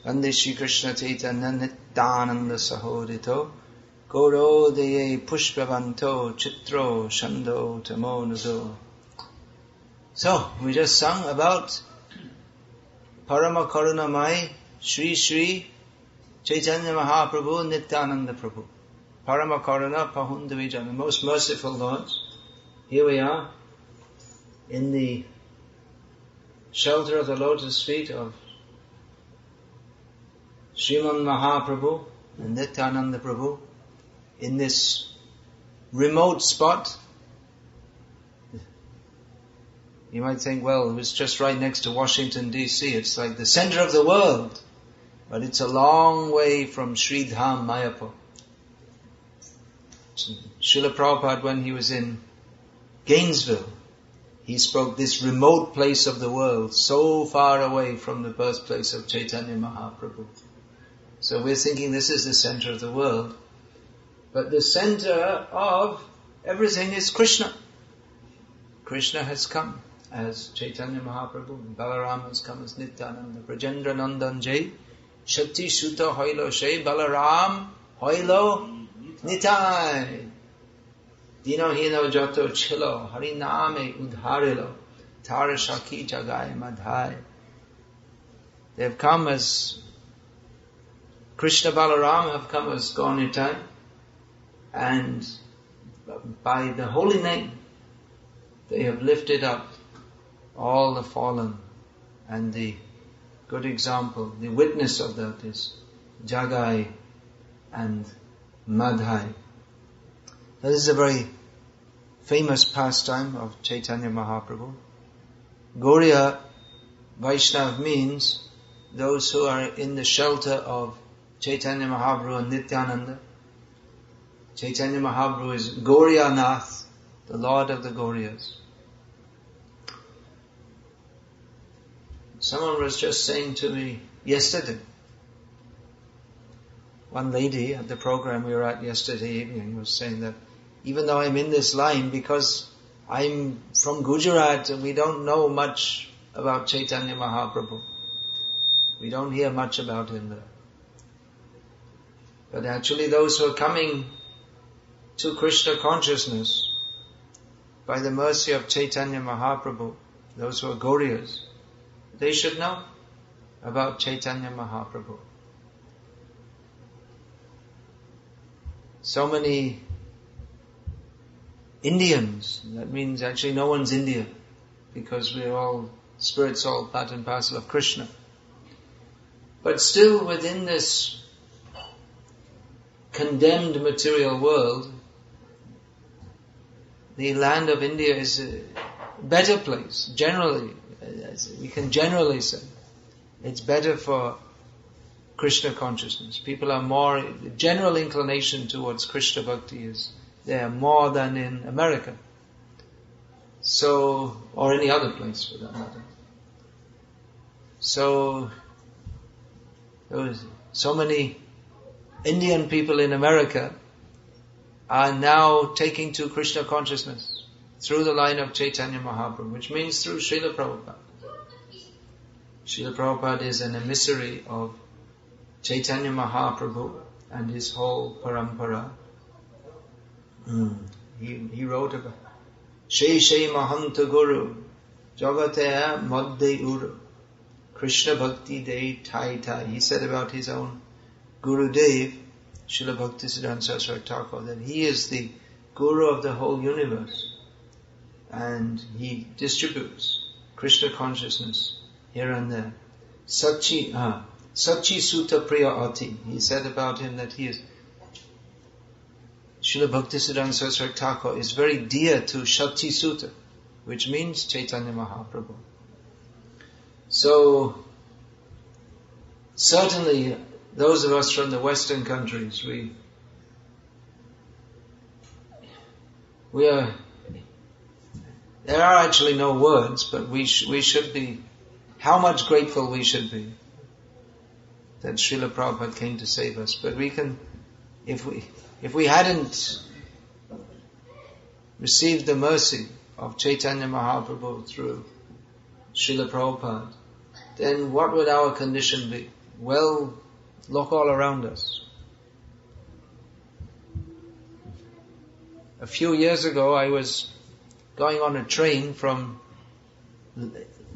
Vande Shri Krishna Chaitanya Nityananda Sahodito Gaurodeye Pushpavanto Chitro Shando Tamonudo. So, we just sung about Parama Karunamai Shri Shri Chaitanya Mahaprabhu Nityananda Prabhu. Parama Karuna Pahundavijana, the most merciful Lord. Here we are in the shelter of the lotus feet of Sriman Mahaprabhu and Nityananda Prabhu in this remote spot. You might think, well, it was just right next to Washington DC. It's like the center of the world. But it's a long way from Sri Dham Mayapur. Srila Prabhupada, when he was in Gainesville, he spoke this remote place of the world, so far away from the birthplace of Chaitanya Mahaprabhu. So we're thinking this is the center of the world. But the center of everything is Krishna. Krishna has come as Chaitanya Mahaprabhu. Balaram has come as Nityananda. Brajendra Nandan Jai. Shati Shuta Hoilo Shai. Balaram Hoilo Nitai. Dino Hino Jato Chilo. Hariname Udharilo. Tara Shaki Jagai Madhai. They have come as Krishna Balaram have come as Gaunitai, and by the holy name they have lifted up all the fallen, and the good example, the witness of that is Jagai and Madhai. That is a very famous pastime of Chaitanya Mahaprabhu. Gaudiya Vaishnav means those who are in the shelter of Chaitanya Mahaprabhu and Nityananda. Chaitanya Mahaprabhu is Gauriya Nath, the Lord of the Gauriyas. Someone was just saying to me yesterday, one lady at the program we were at yesterday evening was saying that even though I'm in this line, because I'm from Gujarat and we don't know much about Chaitanya Mahaprabhu, we don't hear much about him there. But actually those who are coming to Krishna consciousness by the mercy of Chaitanya Mahaprabhu, those who are Gauriyas, they should know about Chaitanya Mahaprabhu. So many Indians, that means actually no one's Indian, because we're all spirits, all part and parcel of Krishna. But still within this condemned material world, the land of India is a better place, generally. We can generally say it's better for Krishna consciousness. People are more, the general inclination towards Krishna Bhakti is there more than in America. So, or any other place for that matter. So many Indian people in America are now taking to Krishna consciousness through the line of Chaitanya Mahaprabhu, which means through Srila Prabhupada. Srila Prabhupada is an emissary of Chaitanya Mahaprabhu and his whole parampara. He wrote about Shei Shei Mahanta Guru Jagateya Madde Uru Krishna Bhakti De Tai Tai. He said about his own Gurudev, Srila Bhaktisiddhanta Saraswati Thakur, that he is the Guru of the whole universe, and he distributes Krishna consciousness here and there. Sachi Sutta Priya Ati. He said about him that he is, Srila Bhaktisiddhanta Saraswati Thakur is very dear to Sachi Sutta, which means Chaitanya Mahaprabhu. So, certainly, those of us from the Western countries, we are, there are actually no words, but we should be, how much grateful we should be that Srila Prabhupada came to save us. But we can, if we hadn't received the mercy of Chaitanya Mahaprabhu through Srila Prabhupada, then what would our condition be? well, look all around us. A few years ago, I was going on a train from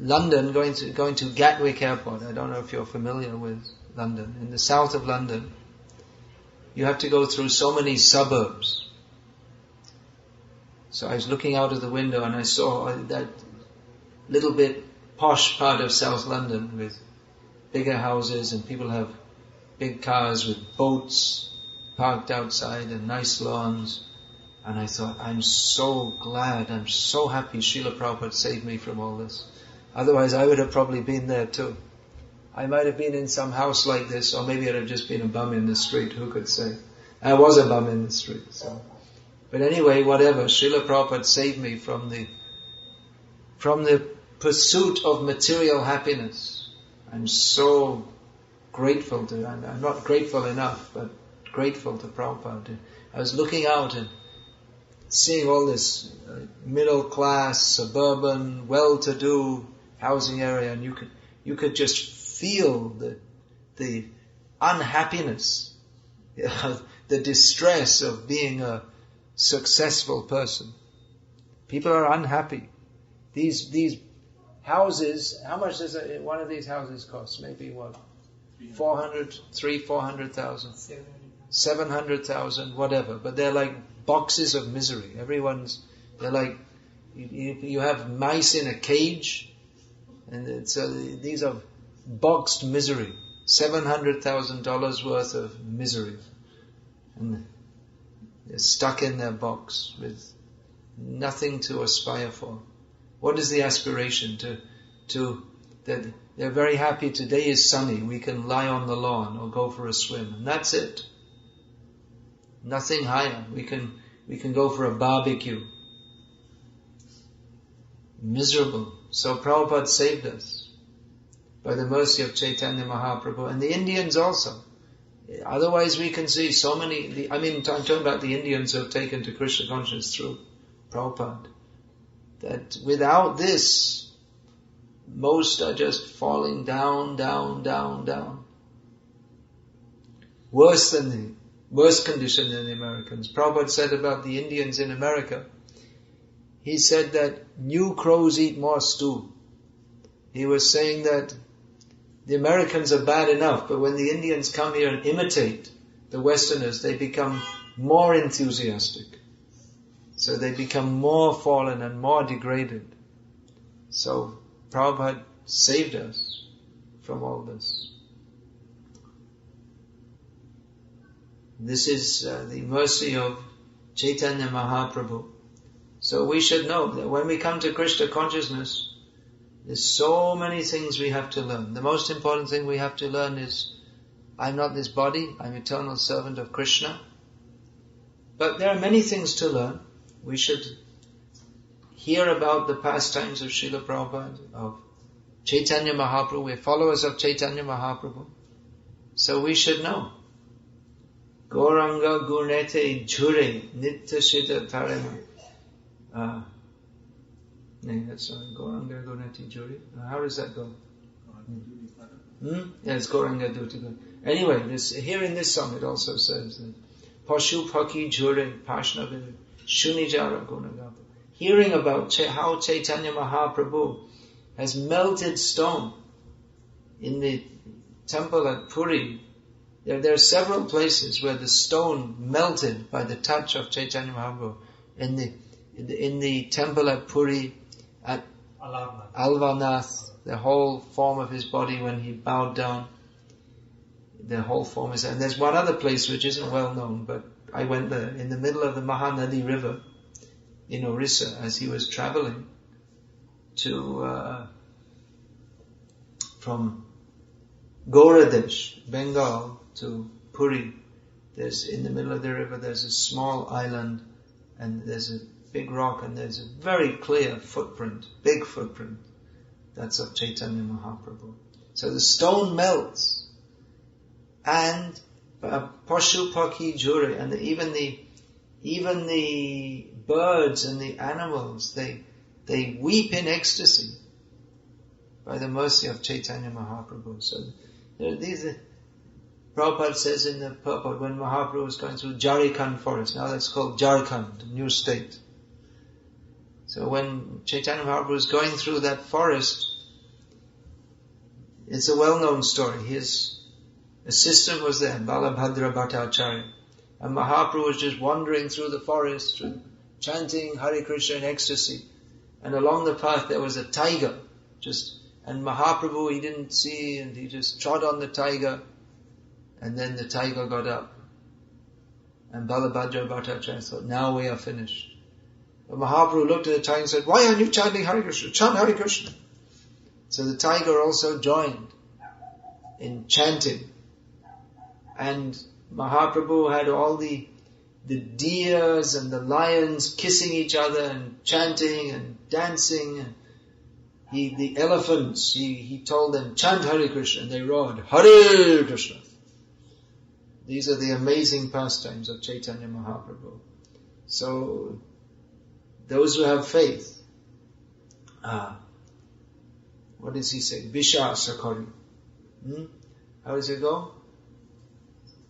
London, going to Gatwick Airport. I don't know if you're familiar with London. In the south of London, you have to go through so many suburbs. So I was looking out of the window and I saw that little bit posh part of South London with bigger houses, and people have big cars with boats parked outside and nice lawns. And I thought, I'm so glad, I'm so happy Srila Prabhupada saved me from all this. Otherwise I would have probably been there too. I might have been in some house like this, or maybe I'd have just been a bum in the street, who could say. I was a bum in the street. So. But anyway, whatever, Srila Prabhupada saved me from the pursuit of material happiness. I'm so grateful to, I'm not grateful enough, but grateful to Prabhupada. I was looking out and seeing all this middle class, suburban, well-to-do housing area, and you could just feel the unhappiness, the distress of being a successful person. People are unhappy. These houses, how much does one of these houses cost? Maybe what? 400,000, 700,000, whatever. But they're like boxes of misery. They're like, you have mice in a cage, and so these are boxed misery. $700,000 worth of misery. And they're stuck in their box with nothing to aspire for. What is the aspiration? That they're very happy, today is sunny, we can lie on the lawn or go for a swim, and that's it. Nothing higher. We can go for a barbecue. Miserable. So Prabhupada saved us by the mercy of Chaitanya Mahaprabhu, and the Indians also. Otherwise we can see so many, I'm talking about the Indians who have taken to Krishna consciousness through Prabhupada, that without this, most are just falling down, down, down, down. Worse condition than the Americans. Prabhupada said about the Indians in America, he said that new crows eat more stew. He was saying that the Americans are bad enough, but when the Indians come here and imitate the Westerners, they become more enthusiastic. So they become more fallen and more degraded. So Prabhupada saved us from all this. This is the mercy of Chaitanya Mahaprabhu. So we should know that when we come to Krishna consciousness, there's so many things we have to learn. The most important thing we have to learn is, I'm not this body, I'm eternal servant of Krishna. But there are many things to learn. We should hear about the pastimes of Srila Prabhupada, of Chaitanya Mahaprabhu. We're followers of Chaitanya Mahaprabhu. So we should know. Gauranga gunete jhure nitya siddha tarema. That's Gauranga gunete jhure. How does that go? Yeah, it's Gauranga duti. Anyway, here in this song it also says that Pashu Paki Jhure Pashnavir Shunijara Gunagata. Hearing about how Chaitanya Mahaprabhu has melted stone in the temple at Puri. There are several places where the stone melted by the touch of Chaitanya Mahaprabhu. In the temple at Puri, at Alvanath, the whole form of his body when he bowed down, the whole form is, and there's one other place which isn't well known, but I went there, in the middle of the Mahanadi river in Orissa, as he was traveling from Gauradesh, Bengal, to Puri. There's, in the middle of the river, there's a small island, and there's a big rock, and there's a very clear footprint, big footprint. That's of Chaitanya Mahaprabhu. So the stone melts, and Pashu Paki Jure, and even the birds and the animals, they weep in ecstasy by the mercy of Chaitanya Mahaprabhu. So Prabhupada says in the purport, when Mahaprabhu was going through Jharkhand forest, now that's called Jharkhand, a new state. So when Chaitanya Mahaprabhu was going through that forest, it's a well-known story. His assistant was there, Balabhadra Bhattacharya. And Mahaprabhu was just wandering through the forest, chanting Hare Krishna in ecstasy. And along the path there was a tiger. And Mahaprabhu he didn't see, and he just trod on the tiger. And then the tiger got up. And Balabhadra Bhattacharya thought, now we are finished. But Mahaprabhu looked at the tiger and said, why aren't you chanting Hare Krishna? Chant Hare Krishna. So the tiger also joined in chanting. And Mahaprabhu had all the deers and the lions kissing each other and chanting and dancing. And the elephants, he told them, chant Hare Krishna. And they roared, Hare Krishna. These are the amazing pastimes of Chaitanya Mahaprabhu. So, those who have faith, what does he say? Vishasa kari. How does it go?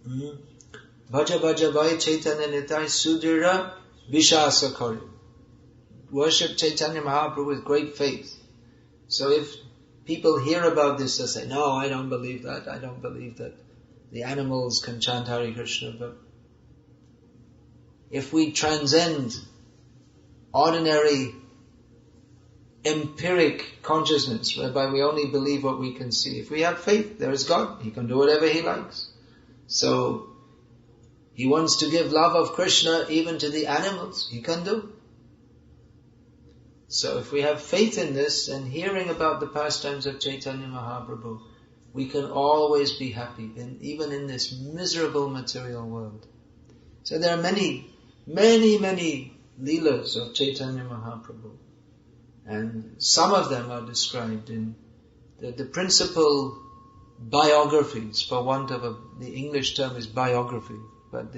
Bhaja bhaja vai Chaitanya Nitai Sudhira Vishasa kari. Worship Chaitanya Mahaprabhu with great faith. So if people hear about this, they say, no, I don't believe that. I don't believe that the animals can chant Hare Krishna. But if we transcend ordinary empiric consciousness, whereby we only believe what we can see. If we have faith, there is God. He can do whatever He likes. So, He wants to give love of Krishna even to the animals. He can do. So if we have faith in this and hearing about the pastimes of Chaitanya Mahaprabhu, we can always be happy, even in this miserable material world. So there are many, many, many lilas of Chaitanya Mahaprabhu. And some of them are described in the principal biographies, for want of the English term is biography, but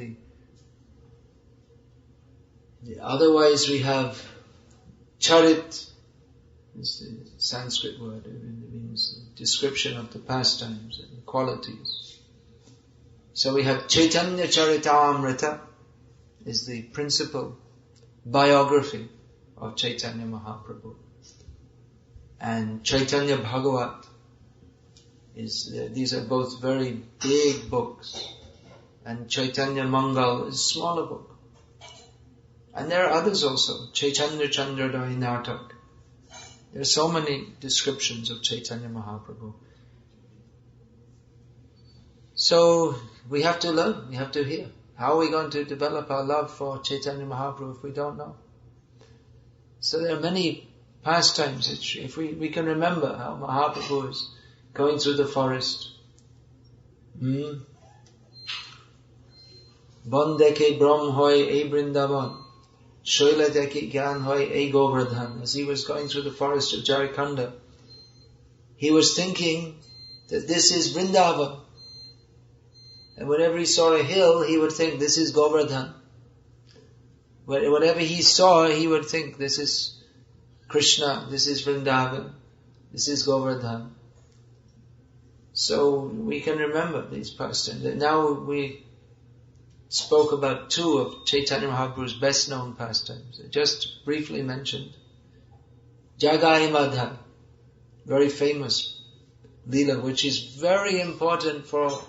otherwise we have charit, is the Sanskrit word, it means description of the pastimes and qualities. So we have Chaitanya Charitamrita, is the principal biography of Chaitanya Mahaprabhu. And Chaitanya Bhagavat these are both very big books. And Chaitanya Mangal is a smaller book. And there are others also. Chaitanya Chandradai Natak. There are so many descriptions of Chaitanya Mahaprabhu. So we have to learn, we have to hear. How are we going to develop our love for Chaitanya Mahaprabhu if we don't know? So there are many pastimes. If we can remember how Mahaprabhu is going through the forest. Bon deke Brahm hoy e Vrindavan. Shoila deke Gyan hoy e Govardhan. As he was going through the forest of Jharkhand, he was thinking that this is Vrindavan. And whenever he saw a hill, he would think this is Govardhan. Whatever he saw, he would think this is Krishna, this is Vrindavan, this is Govardhan. So we can remember these pastimes. Now we spoke about two of Chaitanya Mahaprabhu's best known pastimes. I just briefly mentioned Jagai Madha, very famous lila, which is very important for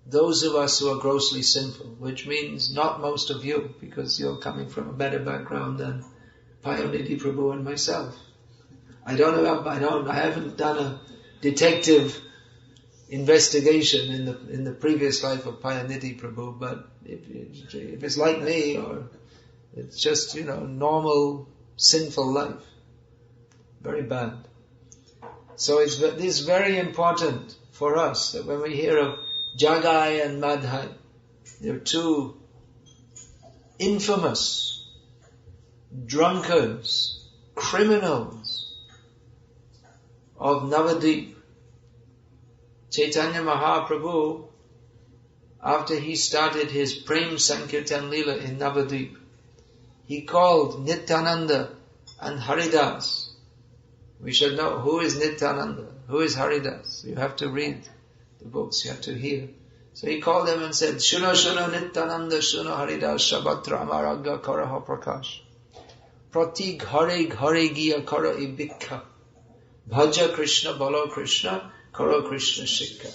those of us who are grossly sinful, which means not most of you, because you're coming from a better background than Payamnidhi Prabhu and myself. I haven't done a detective investigation in the previous life of Payamnidhi Prabhu, but if it's like me, or it's just, normal sinful life, very bad. So it's very important for us that when we hear of Jagai and Madhai, they're two infamous drunkards, criminals of Navadvip. Chaitanya Mahaprabhu, after he started his Prem Sankirtan Lila in Navadvip, he called Nityananda and Haridas. We should know who is Nityananda, who is Haridas. You have to read the books, you have to hear. So he called them and said, Shuno Shuno Nityananda Shuno Haridas Shabatra Amaragga Karaha Prakash. Pratik Hare Hare Giya Kara Ibikha. Bhaja Krishna Balo Krishna Kara Krishna Shikha.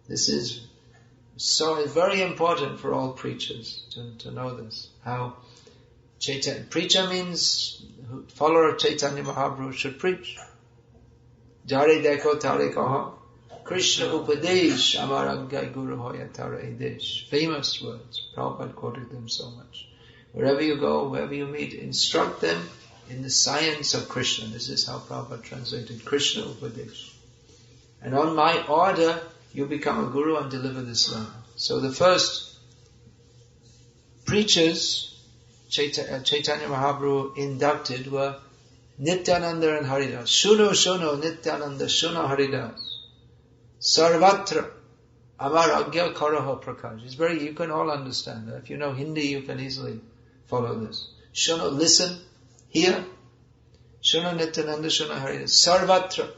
This is so very important for all preachers to know this. How preacher means follower of Chaitanya Mahaprabhu should preach. Jare Dekho Tare Kaha. Krishna Upadesh Amaragga Guru Hoya Tara Edesh. Famous words. Prabhupada quoted them so much. Wherever you go, wherever you meet, instruct them in the science of Krishna. This is how Prabhupada translated Krishna Upadesh. And on my order, you become a guru and deliver this learning. So the first preachers Chaitanya Mahaprabhu inducted were Nityananda and Haridas. Shuno Shuno Nityananda Shuno Haridas. Sarvatra Amar Agya Karaha Prakash. It's very, you can all understand that. If you know Hindi, you can easily follow this. Shuno, listen, hear. Shuno Nityananda Shuno Haridas. Sarvatra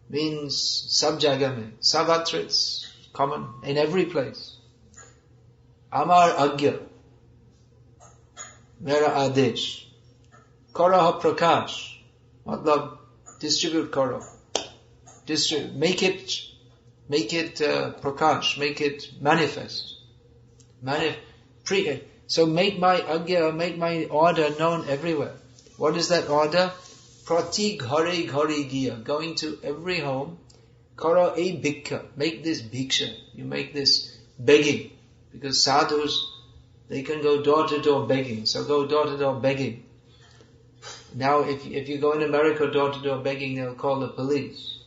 means sab jaga mein. Sarvatra, it's common in every place. Amar Agya, Mera Adesh. Karaha Prakash, matlab distribute Kara. Make it prakash, make it manifest. So make my agya, make my order known everywhere. What is that order? Pratik Hare Hare Giya, going to every home. Kara e bhikha, make this bhiksha, you make this begging. Because sadhus, they can go door to door begging. So go door to door begging. Now if you go in America door to door begging, they'll call the police.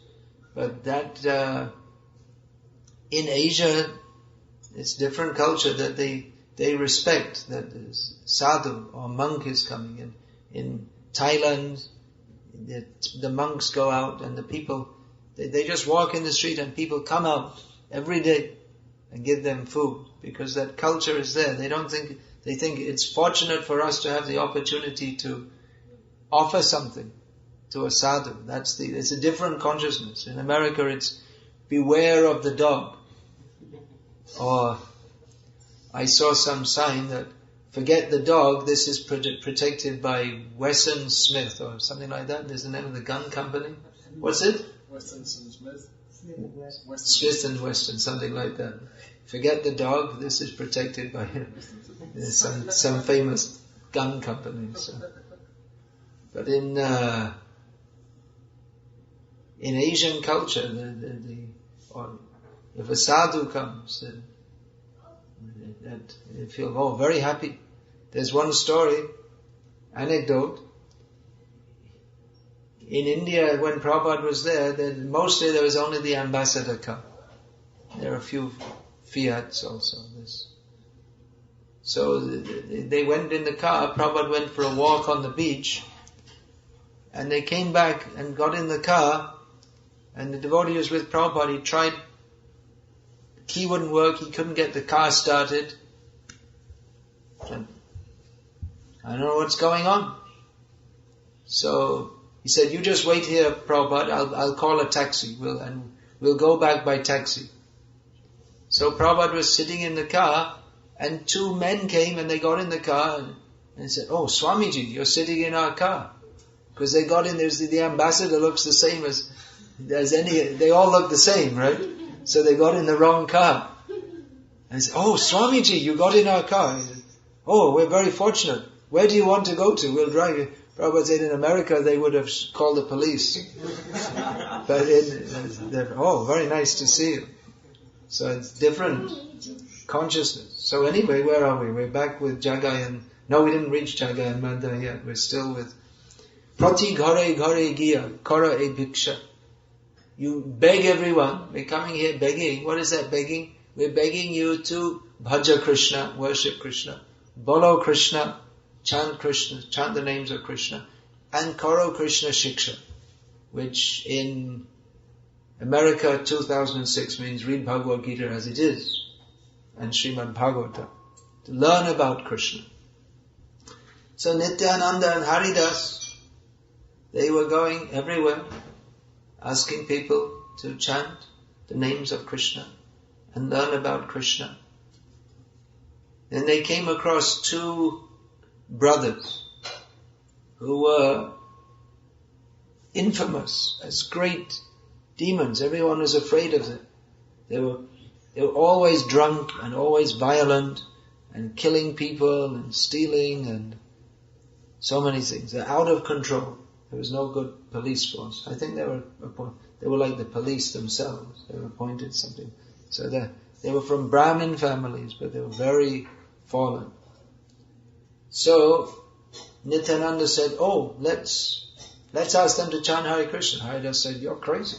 But that, in Asia, it's different culture that they respect that sadhu or monk is coming in. In Thailand, the monks go out and the people, they just walk in the street and people come out every day and give them food because that culture is there. They think it's fortunate for us to have the opportunity to offer something to a sadhu. It's a different consciousness. In America it's beware of the dog. Or I saw some sign that forget the dog, this is protected by Wesson Smith or something like that. There's the name of the gun company. What's it? Wesson Smith. Smith and Wesson, something like that. Forget the dog, this is protected by some famous gun company. So. But in Asian culture, if a sadhu comes, they feel very happy. There's one story, anecdote. In India, when Prabhupada was there, then mostly there was only the ambassador come. There are a few fiats also. So they went in the car. Prabhupada went for a walk on the beach, and they came back and got in the car. And the devotee was with Prabhupada. He tried. The key wouldn't work. He couldn't get the car started. And I don't know what's going on. So he said, "You just wait here, Prabhupada. I'll call a taxi. We'll go back by taxi." So Prabhupada was sitting in the car, and two men came and they got in the car and said, "Oh, Swamiji, you're sitting in our car." Because they got in, the ambassador looks the same as any, they all look the same, right? So they got in the wrong car. And said, "Oh, Swamiji, you got in our car." He said, "Oh, we're very fortunate. Where do you want to go to? We'll drive you." Prabhupada said in America they would have called the police. But very nice to see you. So it's different consciousness. So anyway, where are we? We're back with Jagai and... No, we didn't reach Jagai and Madha yet. We're still with... Prati ghare ghare giya, kara e bhiksha. You beg everyone. We're coming here begging. What is that begging? We're begging you to bhaja Krishna, worship Krishna. Bolo Krishna, chant the names of Krishna. And karo Krishna shiksha, which in America 2006 means read Bhagavad Gita as it is. And Srimad Bhagavata. To learn about Krishna. So Nityananda and Haridas, they were going everywhere, asking people to chant. the names of Krishna and learn about Krishna. Then they came across two brothers who were infamous as great demons. Everyone was afraid of them. They were always drunk and always violent and killing people and stealing and so many things. They're out of control. There was no good police force. I think they were like the police themselves. They were appointed something. So they were from Brahmin families, but they were very fallen. So Nityananda said, "Oh, let's ask them to chant Hare Krishna." Haridas said, "You're crazy.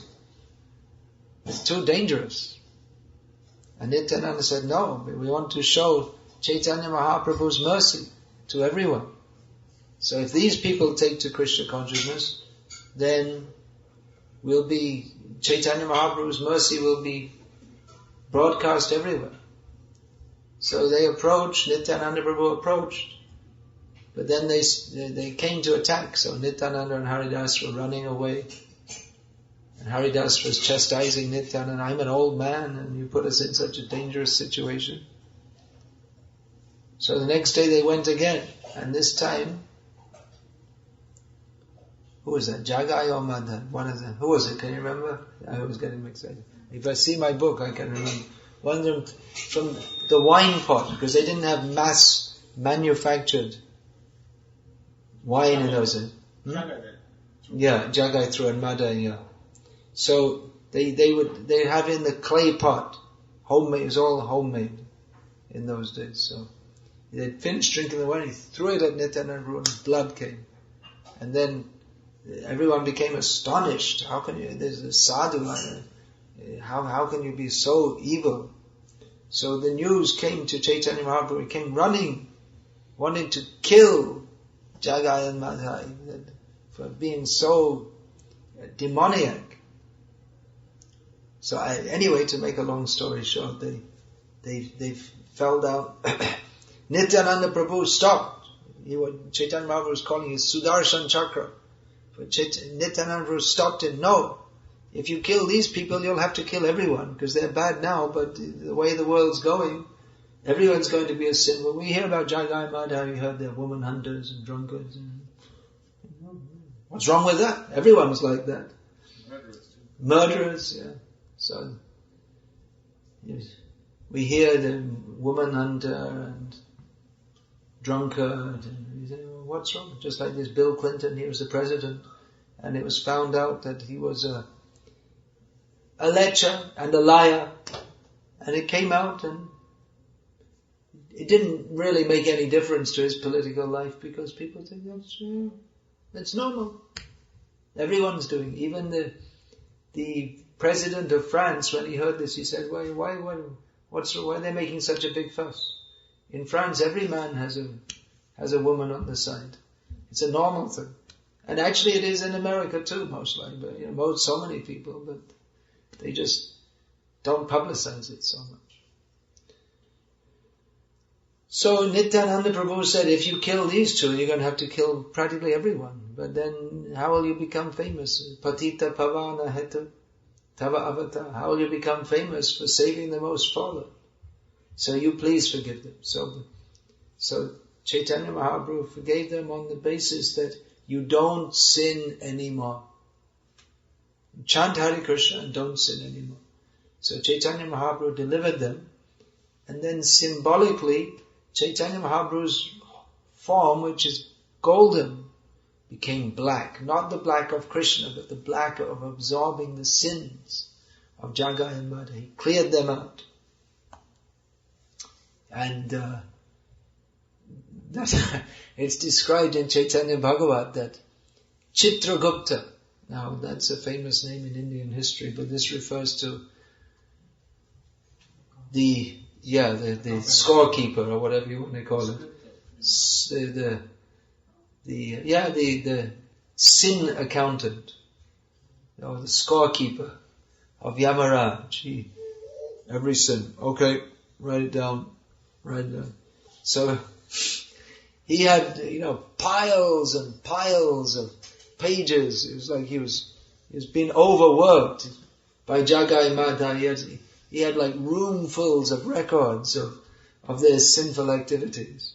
It's too dangerous." And Nityananda said, "No, we want to show Chaitanya Mahaprabhu's mercy to everyone. So if these people take to Krishna consciousness, then Chaitanya Mahaprabhu's mercy will be broadcast everywhere." So they approached, Nityananda Prabhu approached, but then they came to attack. So Nityananda and Haridas were running away. And Haridas was chastising Nityananda, "I'm an old man and you put us in such a dangerous situation." So the next day they went again, and this time, who was that? Jagai or Madhan? One of them. Who was it? Can you remember? I was getting excited. If I see my book, I can remember. One of them from the wine pot, because they didn't have mass manufactured wine in those days. Yeah, Jagai through and Madhan, yeah. So they have in the clay pot, homemade. It was all homemade in those days. So they'd finished drinking the wine, he threw it at Nityananda and blood came. And then everyone became astonished. How can you, there's a sadhu like that. How can you be so evil? So the news came to Chaitanya Mahaprabhu. He came running, wanting to kill Jagai and Madhai for being so demoniac. So anyway, to make a long story short, they fell down. Nityananda Prabhu stopped. Chaitanya Mahaprabhu was calling his Sudarshan Chakra. But Nityananda Prabhu stopped him. "No, if you kill these people, you'll have to kill everyone, because they're bad now, but the way the world's going, everyone's going to be a sin." When we hear about Jagai Madhai, we heard they're woman hunters and drunkards. What's wrong with that? Everyone's like that. Murderers, yeah. So we hear the woman hunter and drunkard, and you say, "Well, what's wrong?" Just like this Bill Clinton, he was the president, and it was found out that he was a lecher and a liar, and it came out, and it didn't really make any difference to his political life, because people think that's normal. Everyone's doing. Even the president of France, when he heard this, he said, why are they making such a big fuss? In France, every man has a woman on the side. It's a normal thing. And actually it is in America too, most likely. But, so many people, but they just don't publicize it so much. So Nityananda Prabhu said, if you kill these two, you're going to have to kill practically everyone. But then how will you become famous? Patita Pavana Hetu Tava Avata. How will you become famous for saving the most fallen? So you please forgive them. So Chaitanya Mahaprabhu forgave them on the basis that you don't sin anymore. Chant Hare Krishna and don't sin anymore. So Chaitanya Mahaprabhu delivered them, and then symbolically Chaitanya Mahaprabhu's form, which is golden, became black. Not the black of Krishna, but the black of absorbing the sins of Jagai and Madhai. He cleared them out. And it's described in Chaitanya Bhagavat that Chitragupta, now that's a famous name in Indian history, but this refers to the scorekeeper, or whatever you want to call it. The sin accountant, or the scorekeeper of Yamaraj. Every sin. Okay, write it down. So he had, piles and piles of pages. It was like he was being overworked. By Jagai Mata, he had like roomfuls of records of their sinful activities.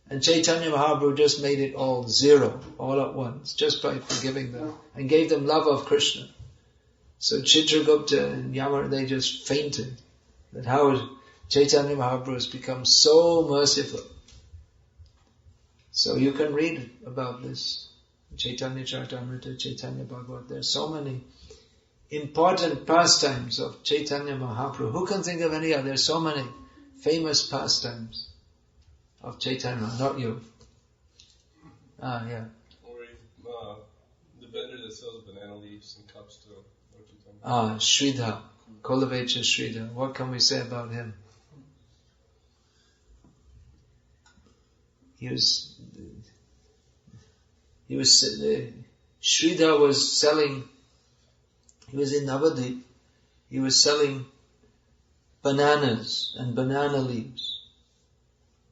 And Chaitanya Mahaprabhu just made it all zero, all at once, just by forgiving them, and gave them love of Krishna. So Chitragupta and Yamar, they just fainted, that how Chaitanya Mahaprabhu has become so merciful. So you can read about this, Chaitanya Charitamrita, Chaitanya Bhagavat. There are so many important pastimes of Chaitanya Mahaprabhu. Who can think of any other? There are so many famous pastimes of Chaitanya, not you. Yeah. Or the vendor that sells banana leaves and cups to Sridhar, Kolavecha Sridhar. What can we say about him? Sridhar was selling, he was in Navadvip, he was selling bananas and banana leaves.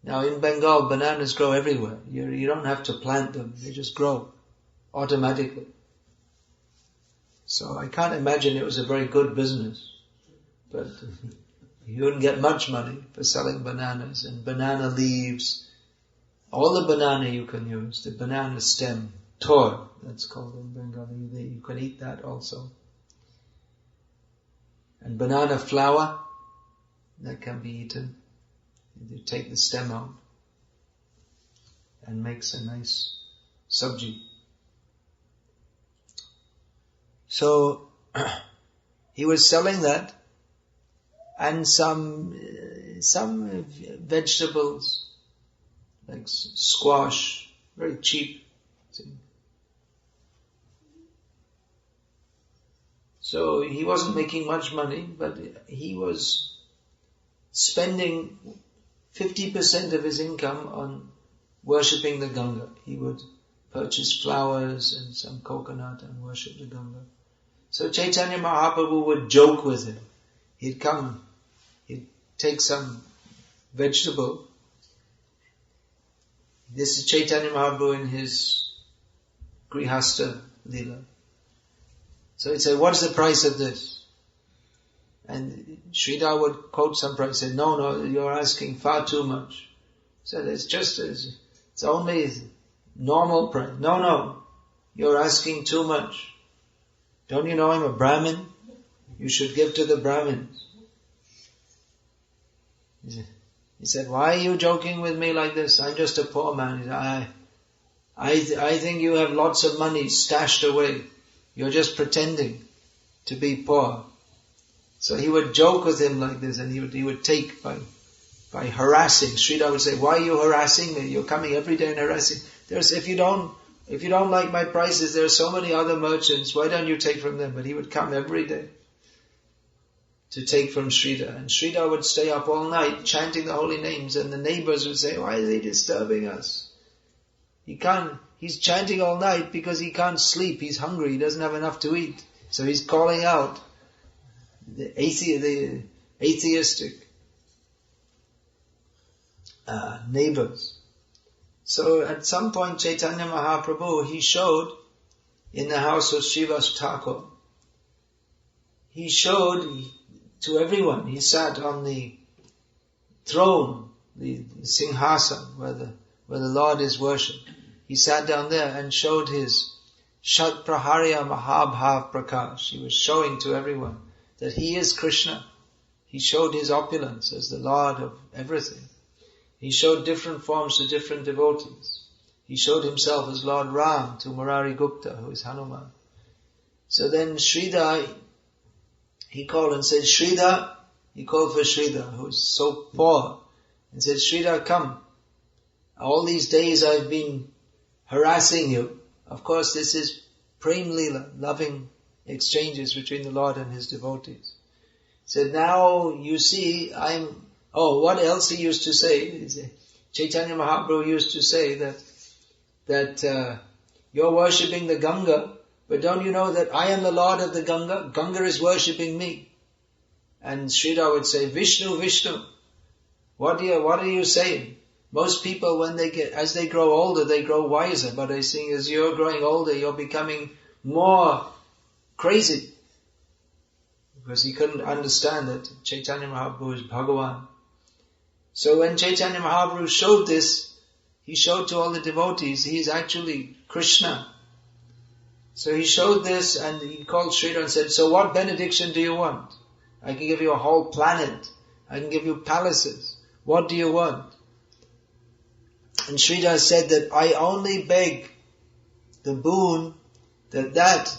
Now in Bengal, bananas grow everywhere. You don't have to plant them, they just grow automatically. So I can't imagine it was a very good business. But you wouldn't get much money for selling bananas and banana leaves. All the banana you can use, the banana stem, tor, that's called in Bengali. You can eat that also. And banana flour, that can be eaten. You take the stem out and makes a nice sabji. So he was selling that and some vegetables like squash, very cheap. So he wasn't making much money, but he was spending 50% of his income on worshipping the Ganga. He would purchase flowers and some coconut and worship the Ganga. So Chaitanya Mahaprabhu would joke with him. He'd come, he'd take some vegetable. This is Chaitanya Mahaprabhu in his Grihastha lila. So he'd say, what's the price of this? And Sridhar would quote some price, say, no, you're asking far too much. So it's only normal price. No, you're asking too much. Don't you know I'm a Brahmin? You should give to the Brahmins. He said, why are you joking with me like this? I'm just a poor man. He said, I think you have lots of money stashed away. You're just pretending to be poor. So he would joke with him like this, and he would take by harassing. Sridhar would say, why are you harassing me? You're coming every day and harassing. If you don't like my prices, there are so many other merchants, why don't you take from them? But he would come every day to take from Sridhar. And Sridhar would stay up all night chanting the holy names, and the neighbors would say, why are they disturbing us? He's chanting all night because he can't sleep, he's hungry, he doesn't have enough to eat. So he's calling out the atheistic neighbors. So at some point Chaitanya Mahaprabhu, he showed in the house of Srivas Thakur, he showed to everyone, he sat on the throne, the Singhasana, where the Lord is worshipped. He sat down there and showed his Shat Praharya Mahabhav Prakash. He was showing to everyone that he is Krishna. He showed his opulence as the Lord of everything. He showed different forms to different devotees. He showed himself as Lord Ram to Murari Gupta, who is Hanuman. So then Sridhar, he called and said, Sridhar, he called for Sridhar, who is so poor, and said, Sridhar, come. All these days I've been harassing you. Of course, this is Prem Lila, loving exchanges between the Lord and his devotees. He said, now you see, what else he used to say? Chaitanya Mahaprabhu used to say that you're worshipping the Ganga, but don't you know that I am the Lord of the Ganga? Ganga is worshipping me. And Sridhar would say, Vishnu, Vishnu, what are you saying? Most people, as they grow older, they grow wiser. But I think as you're growing older, you're becoming more crazy. because he couldn't understand that Chaitanya Mahaprabhu is Bhagavan. So when Chaitanya Mahaprabhu showed this, he showed to all the devotees, he is actually Krishna. So he showed this and he called Sridhar and said, so what benediction do you want? I can give you a whole planet. I can give you palaces. What do you want? And Sridhar said that I only beg the boon that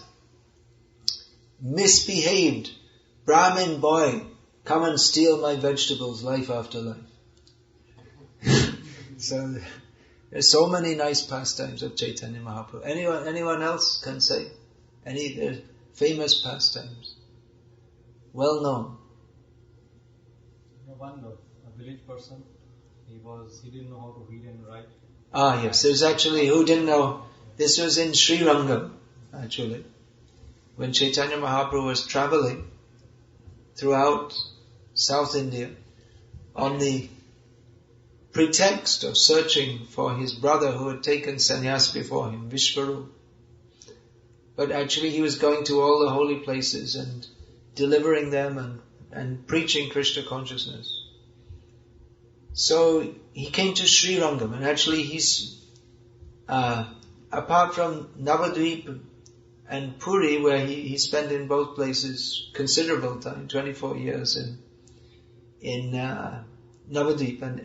misbehaved Brahmin boy come and steal my vegetables life after life. So there's so many nice pastimes of Chaitanya Mahaprabhu. Anyone else can say? Any famous pastimes? Well known. One a village person, he didn't know how to read and write. Ah yes, there's actually, who didn't know? This was in Sri Rangam, actually. When Chaitanya Mahaprabhu was travelling throughout South India on the pretext of searching for his brother who had taken sannyas before him, Vishvaru. But actually he was going to all the holy places and delivering them and preaching Krishna consciousness. So he came to Sri Rangam, and actually he's, apart from Navadvip and Puri, where he spent in both places considerable time, 24 years in Navadvip, and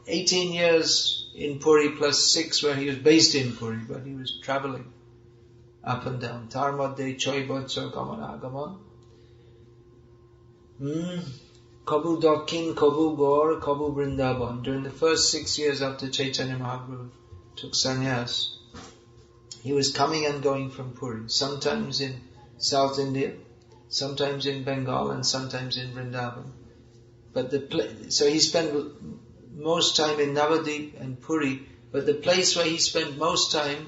18 years in Puri plus 6 where he was based in Puri, but he was travelling up and down. Tarmadde Choi Botsa Gaman. Kabu Dakin, Kabu Gaur, Kabu Vrindavan. During the first 6 years after Chaitanya Mahaprabhu took sannyas, he was coming and going from Puri, sometimes in South India, sometimes in Bengal, and sometimes in Vrindavan. But so he spent most time in Navadvip and Puri, but the place where he spent most time,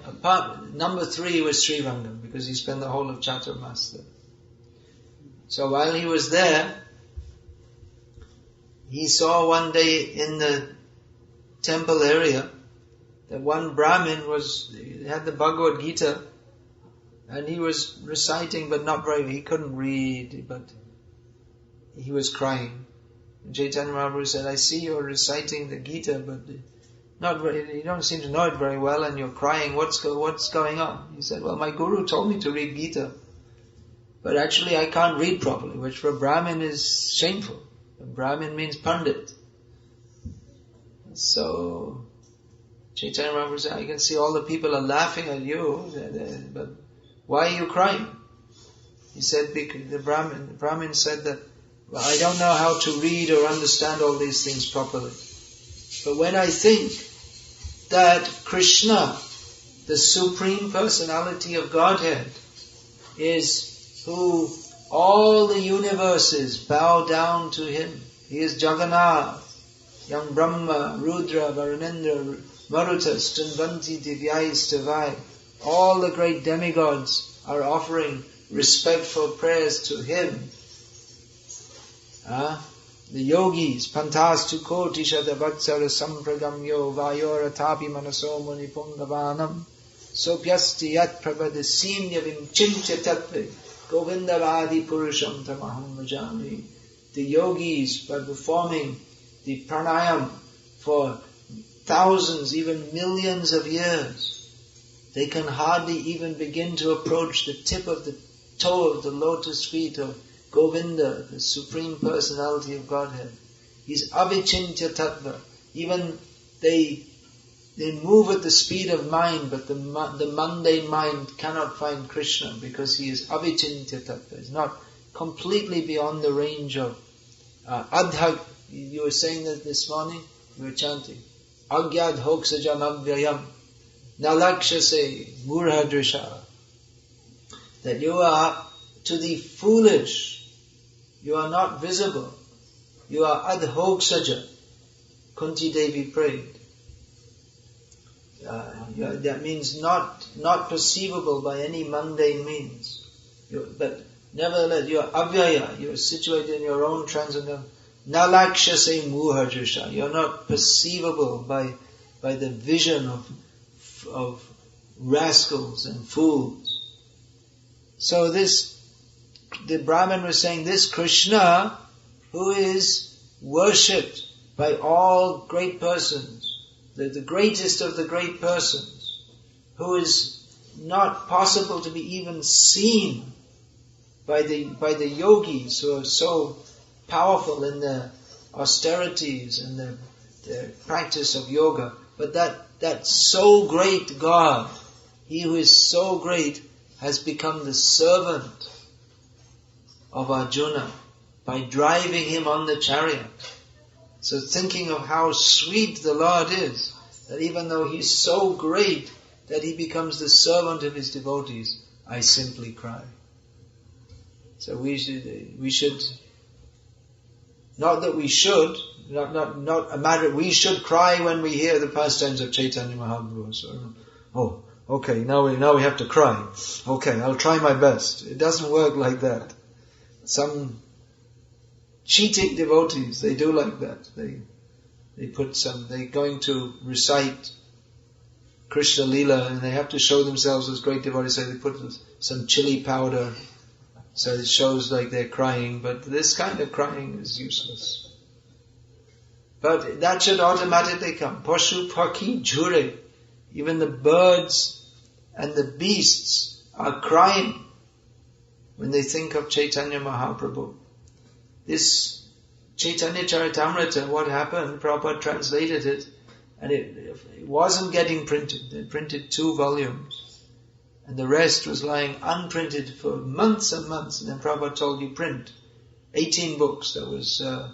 number 3 was Sri Rangam, because he spent the whole of Chaturmas there. So while he was there, he saw one day in the temple area that one Brahmin had the Bhagavad Gita, and he was reciting, but not very, he couldn't read, but he was crying. And Chaitanya Mahaprabhu said, I see you're reciting the Gita, but not very, you don't seem to know it very well, and you're crying, what's going on? He said, well, my guru told me to read Gita, but actually I can't read properly, which for a Brahmin is shameful. A Brahmin means Pandit. So Chaitanya Mahaprabhu said, I can see all the people are laughing at you, but why are you crying? He said, because the Brahmin said that, well, I don't know how to read or understand all these things properly. But when I think that Krishna, the Supreme Personality of Godhead, is who all the universes bow down to him. He is Jagannath, young Brahma, Rudra, Varunendra, Maruta, Stunvanti, Divyais, Tavai. All the great demigods are offering respectful prayers to him. The yogis, Pantastu Koti Shadavatsara Sampragamyo Vayora Tapi Manaso Muni Pungavanam Sopyasti Yat Prabhadasimya Vimchintya Tattve Govindavadi Purusham Tamaham Vajami. The yogis, by performing the pranayam for thousands, even millions of years, they can hardly even begin to approach the tip of the toe of the lotus feet of Govinda, the Supreme Personality of Godhead. He's avichintya tattva. Even they move at the speed of mind, but the mundane mind cannot find Krishna because he is avichintya tattva. He's not completely beyond the range of adhag. You were saying that this morning, we were chanting Agyad hoksajam avyayam nalakshase murhadrisha. That you are, to the foolish, you are not visible. You are adhoksaja. Kunti Devi prayed. That means not perceivable by any mundane means. But nevertheless, you are avyaya. You are situated in your own transcendental. Nalakshase muhajrisha. You are not perceivable by the vision of rascals and fools. So this the Brahmin was saying, this Krishna, who is worshipped by all great persons, the greatest of the great persons, who is not possible to be even seen by the yogis who are so powerful in their austerities and their practice of yoga, but that so great God, He who is so great, has become the servant of Arjuna by driving him on the chariot. So thinking of how sweet the Lord is, that even though He's so great that He becomes the servant of His devotees, I simply cry. So we should, not that we should, not a matter, we should cry when we hear the pastimes of Chaitanya Mahaprabhu. So, okay, now we have to cry. Okay, I'll try my best. It doesn't work like that. Some cheating devotees, they do like that. They're going to recite Krishna lila and they have to show themselves as great devotees, so they put some chili powder so it shows like they're crying, but this kind of crying is useless. But that should automatically come. Pashu Paki Jure. Even the birds and the beasts are crying when they think of Chaitanya Mahaprabhu. This Chaitanya Charitamrita, what happened? Prabhupada translated it, and it wasn't getting printed. They printed 2 volumes. And the rest was lying unprinted for months and months. And then Prabhupada told you print 18 books. There was, let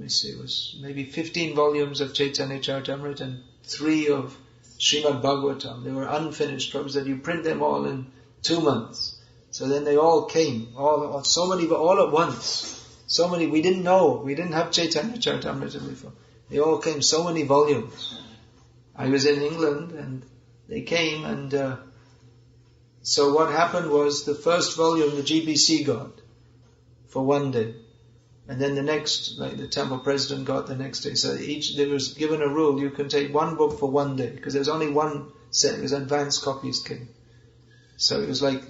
me see, it was maybe 15 volumes of Chaitanya Charitamrita and 3 of Srimad Bhagavatam. They were unfinished. Prabhupada said, you print them all in 2 months. So then they all came, all at once. So many, we didn't know, we didn't have Chaitanya Charitamrita before. They all came, so many volumes. I was in England and they came, and so what happened was the first volume the GBC got for one day, and then the next, like the temple president got the next day. So there was given a rule, you can take 1 book for 1 day, because there's only one set, because advanced copies came. So it was like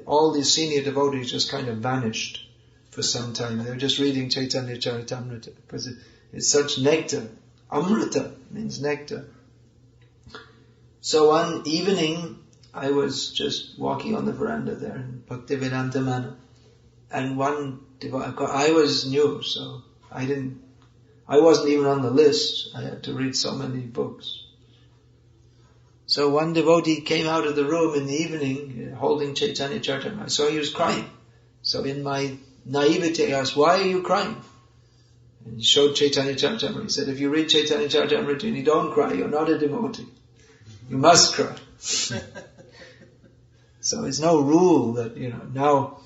all the senior devotees just kind of vanished for some time. They were just reading Chaitanya Charitamrita, because it's such nectar. Amrita means nectar. So one evening, I was just walking on the veranda there in Bhaktivedanta Manor, and I was new, so I wasn't even on the list. I had to read so many books. So one devotee came out of the room in the evening, holding Chaitanya Charitamrita. I saw he was crying. So in my naivety, I asked, why are you crying? And he showed Chaitanya Charitamrita. He said, if you read Chaitanya Charitamrita and you don't cry, you're not a devotee. You must cry. So it's no rule that, now,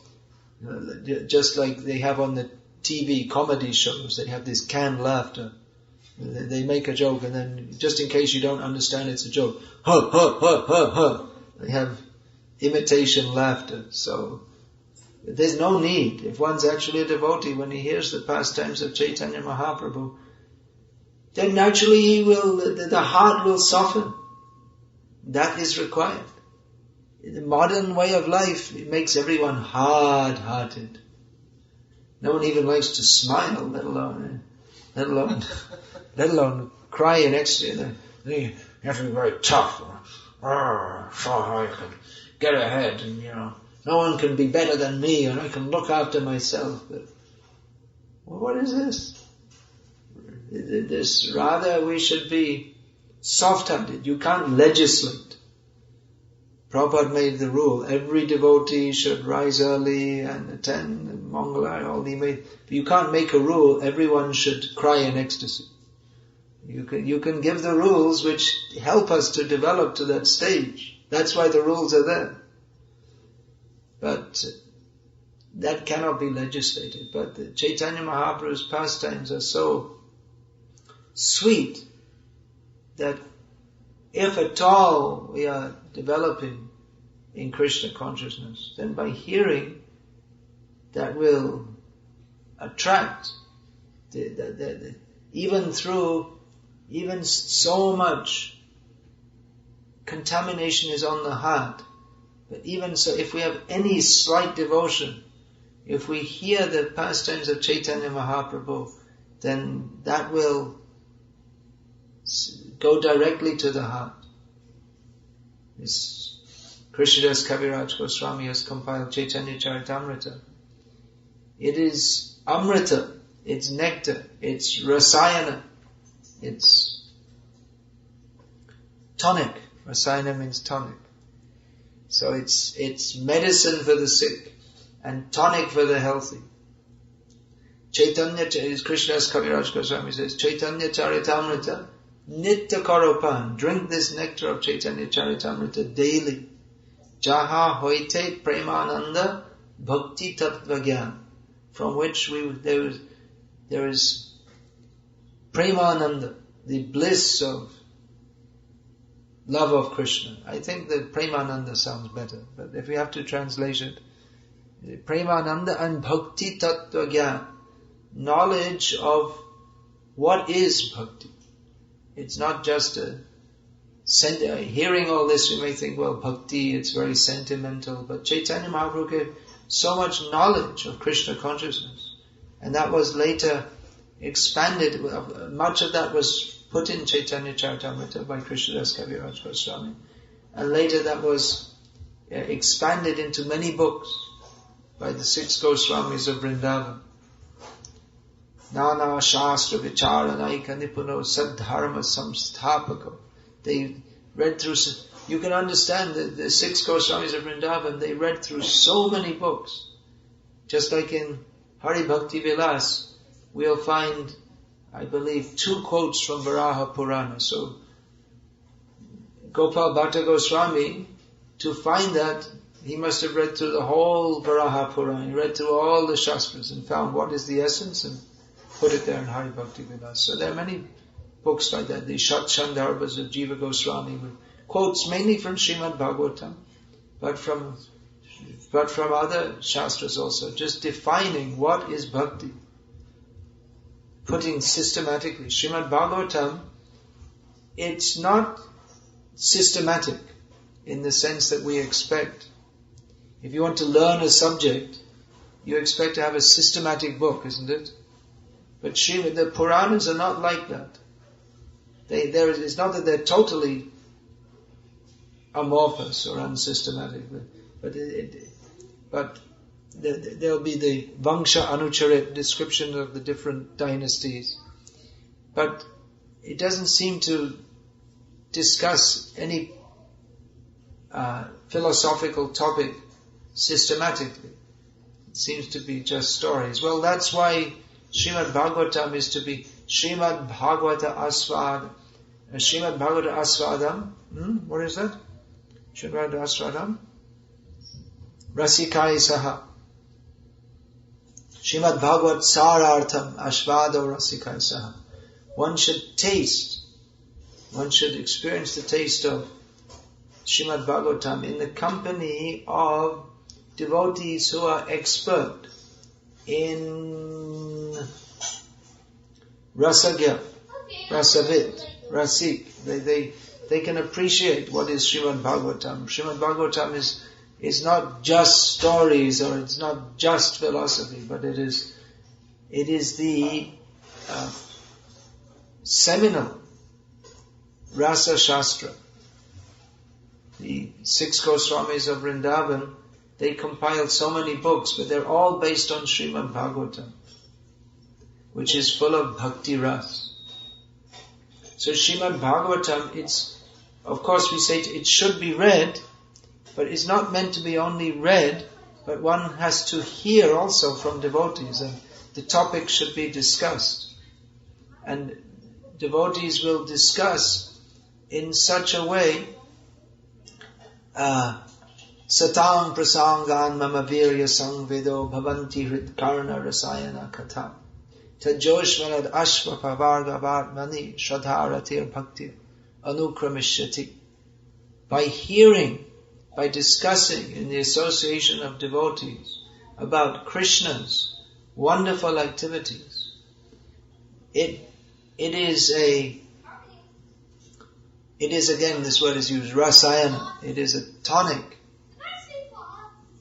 just like they have on the TV comedy shows, they have this canned laughter. They make a joke and then, just in case you don't understand it's a joke, ha, ha, ha, ha, ha. They have imitation laughter. So, there's no need. If one's actually a devotee, when he hears the pastimes of Chaitanya Mahaprabhu, then naturally the heart will soften. That is required. The modern way of life, it makes everyone hard-hearted. No one even likes to smile, let alone cry in ecstasy. You have to be very tough. So I can get ahead, and no one can be better than me, and I can look after myself. But what is this? Rather, we should be soft-handed. You can't legislate. Prabhupada made the rule, every devotee should rise early and attend and Mangala, all he made. But you can't make a rule, everyone should cry in ecstasy. You can give the rules which help us to develop to that stage. That's why the rules are there. But that cannot be legislated. But the Chaitanya Mahaprabhu's pastimes are so sweet that if at all we are developing in Krishna consciousness, then by hearing, that will attract even so much contamination is on the heart, But even so, if we have any slight devotion, if we hear the pastimes of Chaitanya Mahaprabhu, then that will go directly to the heart. Krishnadas Kaviraj Goswami has compiled Chaitanya Charitamrita. It is amrita, it's nectar, it's rasayana, it's tonic. Rasayana means tonic. So it's medicine for the sick and tonic for the healthy. Chaitanya, Krishnadas Kaviraj Goswami says, Chaitanya Charitamrita, Nitya Karopan, drink this nectar of Chaitanya Charitamrita daily. Jaha hoite premananda bhakti tattva gyan, from which there is premananda, the bliss of love of Krishna. I think that premananda sounds better, but if we have to translate it, premananda and bhakti tattva gyan, knowledge of what is bhakti. It's not just hearing all this, we may think, well, bhakti, it's very sentimental, but Chaitanya Mahaprabhu gave so much knowledge of Krishna consciousness, and that was later expanded. Much of that was put in Chaitanya Charitamrita by Krishnadas Kaviraj Goswami, and later that was expanded into many books by the 6 Goswamis of Vrindavan. Nana Shastra Vicharanaika Nipuno Saddharma Samsthapako. They read through, you can understand that the 6 Goswamis of Vrindavan, they read through so many books. Just like in Hari Bhakti Vilas, we'll find, I believe, 2 quotes from Varaha Purana. So, Gopal Bhatta Goswami, to find that, he must have read through the whole Varaha Purana. He read through all the Shastras and found what is the essence and put it there in Hari Bhakti Vilas. So there are many books like that. The Shat Chandarbhas of Jiva Goswami with quotes mainly from Srimad Bhagavatam, but from other Shastras also, just defining what is bhakti. Putting systematically. Srimad Bhagavatam, it's not systematic in the sense that we expect. If you want to learn a subject, you expect to have a systematic book, isn't it? But the Puranas are not like that. It's not that they're totally amorphous or unsystematic, but there'll be the Vangsha Anucharit description of the different dynasties. But it doesn't seem to discuss any philosophical topic systematically. It seems to be just stories. Well, that's why Srimad Bhagavatam is to be Srimad Bhagavata Aswad. Srimad Bhagavata Aswadam. What is that? Srimad Aswadam? Rasikai Saha. Srimad Bhagavat Sarartham Ashvado Rasikai Saha. One should taste, one should experience the taste of Srimad Bhagavatam in the company of devotees who are expert in Rasagya, Rasavit, Rasik. They can appreciate what is Srimad Bhagavatam. Srimad Bhagavatam is not just stories or it's not just philosophy, but it is the seminal Rasa Shastra. The 6 Goswamis of Vrindavan, they compiled so many books, but they're all based on Srimad Bhagavatam, which is full of bhakti ras. So Srimad Bhagavatam, of course we say it should be read, but it's not meant to be only read, but one has to hear also from devotees, and the topic should be discussed. And devotees will discuss in such a way, Satam prasangan mama virya sangvedo bhavanti hrit karna rasayana katha tajoshvanad ashva pavargavat mani shradharatir bhakti anukramishyati. By hearing, by discussing in the association of devotees about Krishna's wonderful activities, it is again, this word is used, rasayana. It is a tonic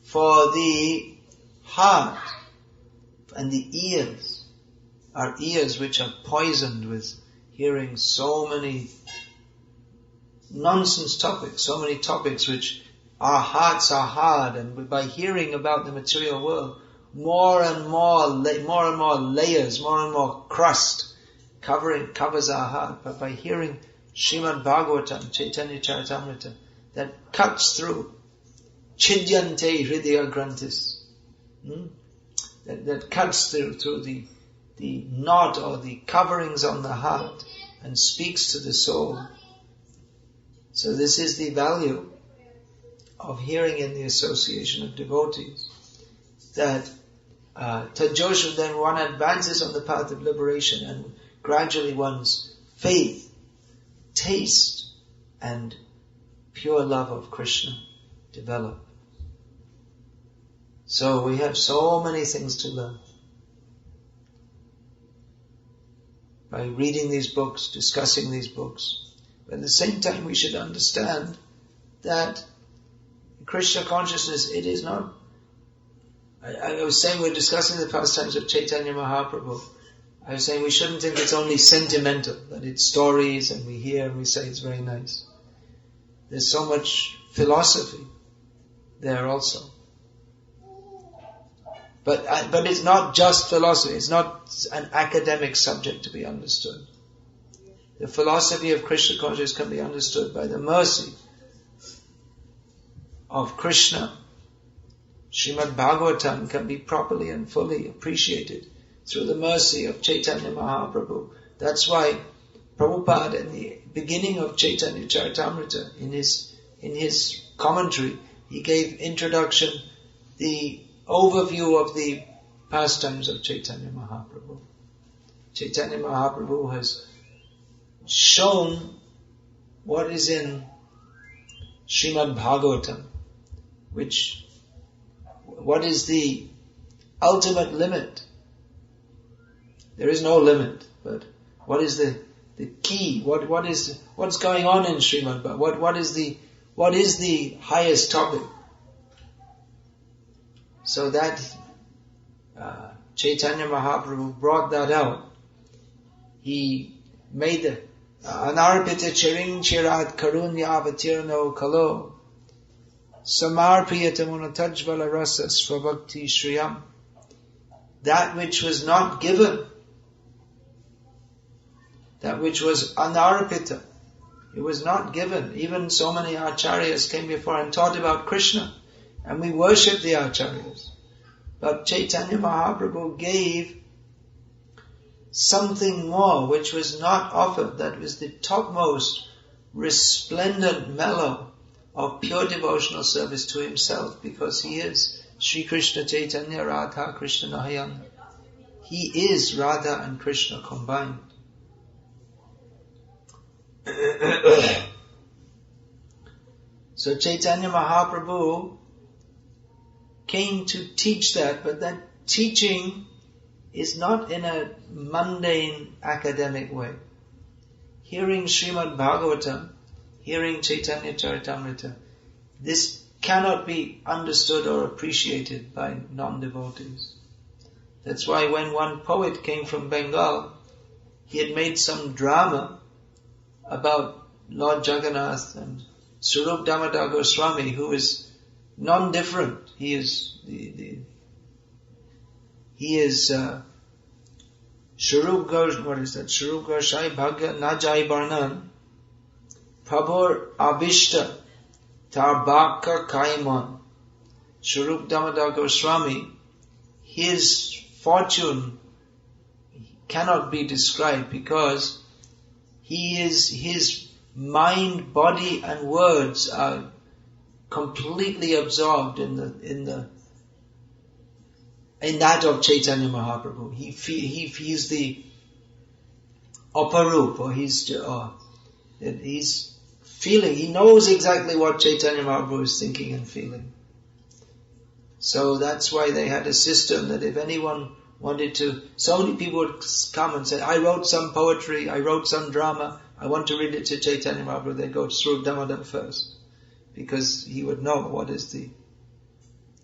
for the heart and the ears. Our ears, which are poisoned with hearing so many nonsense topics, so many topics which our hearts are hard, and by hearing about the material world, more and more layers, more and more crust covers our heart. But by hearing Srimad Bhagavatam, Chaitanya Charitamrita, that cuts through, Chidyante Hridaya Granthis, that cuts through the knot or the coverings on the heart and speaks to the soul. So this is the value of hearing in the association of devotees, that Tajoshu, then one advances on the path of liberation, and gradually one's faith, taste and pure love of Krishna develop. So we have so many things to learn by reading these books, discussing these books. But at the same time we should understand that Krishna consciousness, it is not, I was saying we're discussing the pastimes of Chaitanya Mahaprabhu. I was saying we shouldn't think it's only sentimental, that it's stories and we hear and we say it's very nice. There's so much philosophy there also. But it's not just philosophy, it's not an academic subject to be understood. The philosophy of Krishna consciousness can be understood by the mercy of Krishna. Srimad Bhagavatam can be properly and fully appreciated through the mercy of Chaitanya Mahaprabhu. That's why Prabhupada, in the beginning of Chaitanya Charitamrita, in his commentary, he gave introduction, the overview of the pastimes of Chaitanya Mahaprabhu. Chaitanya Mahaprabhu has shown what is in Srimad Bhagavatam, what is the ultimate limit. There is no limit, but what is the key? What's going on in Srimad Bhagavatam? What is the highest topic? So that Chaitanya Mahaprabhu brought that out. He made the Anarpita Chiring Chirat Karunya Avatirno Kalo Samarpiyata Munatajvala Rasa Svabhakti Shriyam. That which was not given, that which was anarpita, it was not given. Even so many acharyas came before and taught about Krishna, and we worship the acharyas. But Chaitanya Mahaprabhu gave something more which was not offered, that was the topmost resplendent mellow of pure devotional service to himself, because he is Sri Krishna Chaitanya Radha Krishna Nahayana. He is Radha and Krishna combined. So Chaitanya Mahaprabhu came to teach that, but that teaching is not in a mundane academic way. Hearing Srimad Bhagavatam, hearing Chaitanya Charitamrita, this cannot be understood or appreciated by non-devotees. That's why when one poet came from Bengal, he had made some drama about Lord Jagannath and Swarup Damodar Goswami, who is non-different. He is Swarup Goswami, what is that? Swarup Goswami Bhagya Najai Barnan Prabhur Abhishta Tarbaka Kaiman. Swarup Damodar Goswami, his fortune cannot be described, because his mind, body and words are completely absorbed in that of Chaitanya Mahaprabhu. He feels the Aparup, or he's feeling, he knows exactly what Chaitanya Mahaprabhu is thinking and feeling. So that's why they had a system that if anyone wanted to, so many people would come and say, I wrote some poetry, I wrote some drama, I want to read it to Chaitanya Mahaprabhu. They go through Damodar first, because he would know what is